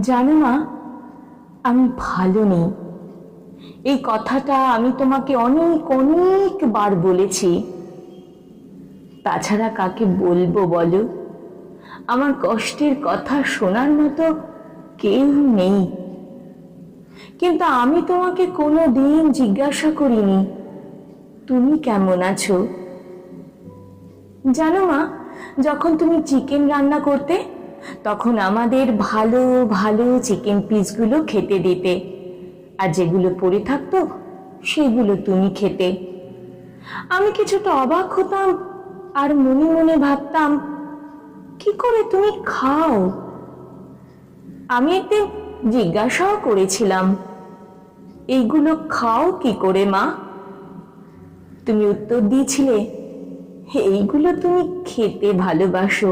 জানো মা, আমি ভালো নেই। এই কথাটা আমি তোমাকে অনেক অনেকবার বলেছি। তাছাড়া কাকে বলবো বলো? আমার কষ্টের কথা শোনার মতো কেউ নেই। কিন্তু আমি তোমাকে কোনোদিন জিজ্ঞাসা করিনি তুমি কেমন আছো। জানো মা, যখন তুমি চিকেন রান্না করতে তখন আমাদের ভালো ভালো চিকেন পিসগুলো খেতে দিতে, আর যেগুলো পড়ে থাকতো সেগুলো তুমি খেতে। আমি কিছুটা অবাক হতাম আর মনে মনে ভাবতাম, কি করে তুমি খাও। আমি একদিন জিজ্ঞাসাও করেছিলাম, এইগুলো খাও কি করে মা? তুমি উত্তর দিয়েছিলে, এইগুলো তুমি খেতে ভালোবাসো।